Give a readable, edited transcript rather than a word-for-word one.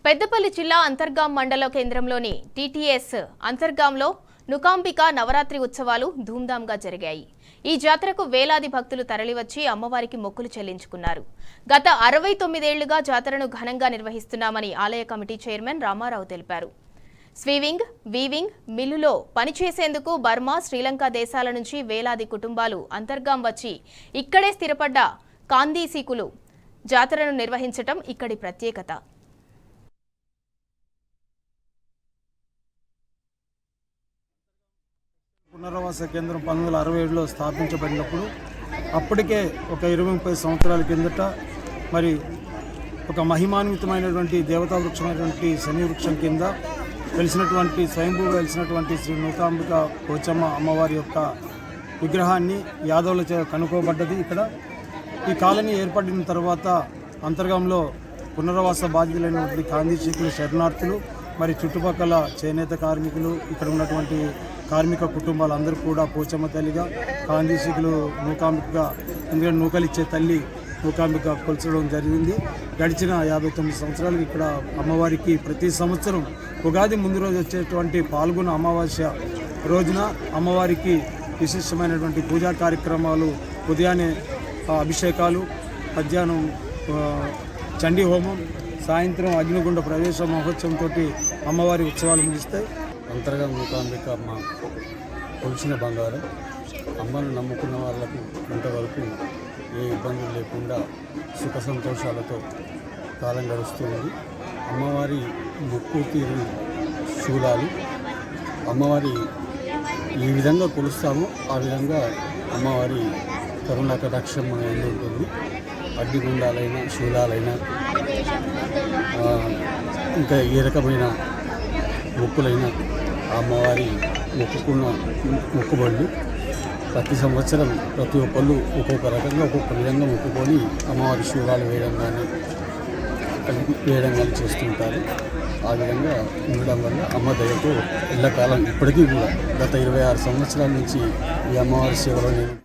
పెద్దపల్లి జిల్లా అంతర్గాం మండల కేంద్రంలోని టీటీఎస్ అంతర్గాంలో నుకాంబిక నవరాత్రి ఉత్సవాలు ధూమ్ధాంగా జరిగాయి. ఈ జాతరకు వేలాది భక్తులు తరలివచ్చి అమ్మవారికి మొక్కులు చెల్లించుకున్నారు. గత 69 ఏళ్లుగా జాతరను ఘనంగా నిర్వహిస్తున్నామని ఆలయ కమిటీ చైర్మన్ రామారావు తెలిపారు. స్వీవింగ్, వీవింగ్ మిల్లులో పనిచేసేందుకు బర్మా, శ్రీలంక దేశాల నుంచి వేలాది కుటుంబాలు అంతర్గాం వచ్చి ఇక్కడే స్థిరపడ్డ కాందీసీకులు జాతరను నిర్వహించటం ఇక్కడి ప్రత్యేకత. పునరావాస కేంద్రం 1967లో స్థాపించబడినప్పుడు అప్పటికే ఒక 20-30 సంవత్సరాల కిందట మరి ఒక మహిమాన్వితమైనటువంటి దేవతా వృక్షమైనటువంటి శని వృక్షం కింద వెలిసినటువంటి స్వయంభూగా వెలిసినటువంటి శ్రీ నూకాంబిక పోచమ్మ అమ్మవారి యొక్క విగ్రహాన్ని యాదవుల కనుకోబడ్డది. ఇక్కడ ఈ కాలనీ ఏర్పడిన తర్వాత అంతర్గంలో పునరావాస బాధితులైనటువంటి కాందీసీకులు, శరణార్థులు, మరి చుట్టుపక్కల చేనేత కార్మికులు, ఇక్కడ ఉన్నటువంటి కార్మిక కుటుంబాలందరూ కూడా పోచమ్మ తల్లిగా, కాందీసీకులు నూకాంబికగా, ఎందుకంటే నూకలిచ్చే తల్లి నూకాంబిక కొల్చడం జరిగింది. గడిచిన 59 సంవత్సరాలు ఇక్కడ అమ్మవారికి ప్రతి సంవత్సరం ఉగాది ముందు రోజు వచ్చేటువంటి పాల్గొన అమావాస్య రోజున అమ్మవారికి విశిష్టమైనటువంటి పూజా కార్యక్రమాలు, ఉదయాన్నే అభిషేకాలు, మధ్యాహ్నం చండీ హోమం, సాయంత్రం అగ్నిగుండ ప్రవేశ మహోత్సవంతో అమ్మవారి ఉత్సవాలు ముగిస్తాయి. అంతర్గం నూకాంబిక అమ్మ కొలిచిన బంగారం. అమ్మను నమ్ముకున్న వాళ్ళకు ఇంతవరకు ఏ ఇబ్బందులు లేకుండా సుఖ సంతోషాలతో కాలం గడుస్తుంది. అమ్మవారి మొక్కు తీరు శూలాలు. అమ్మవారి ఏ విధంగా కొలుస్తామో ఆ విధంగా అమ్మవారి కరుణ కటాక్షం మన ఎందు ఉంటుంది. అగ్నిగుండాలైనా, శూలాలైనా, ఇంకా ఏ రకమైన మొక్కులైనా అమ్మవారి మొక్కుకున్న మొక్కుబడులు ప్రతి సంవత్సరం ప్రతి ఒక్కళ్ళు ఒక్కొక్క రకంగా ఒక్కొక్క విధంగా మొక్కుకొని అమ్మవారి శూలాలు వేయడం కానీ చేస్తుంటారు. ఆ విధంగా ఉండడం వల్ల అమ్మ దయతో ఎల్లకాలం ఇప్పటికీ కూడా గత 26 సంవత్సరాల నుంచి ఈ అమ్మవారి సేవలో నేను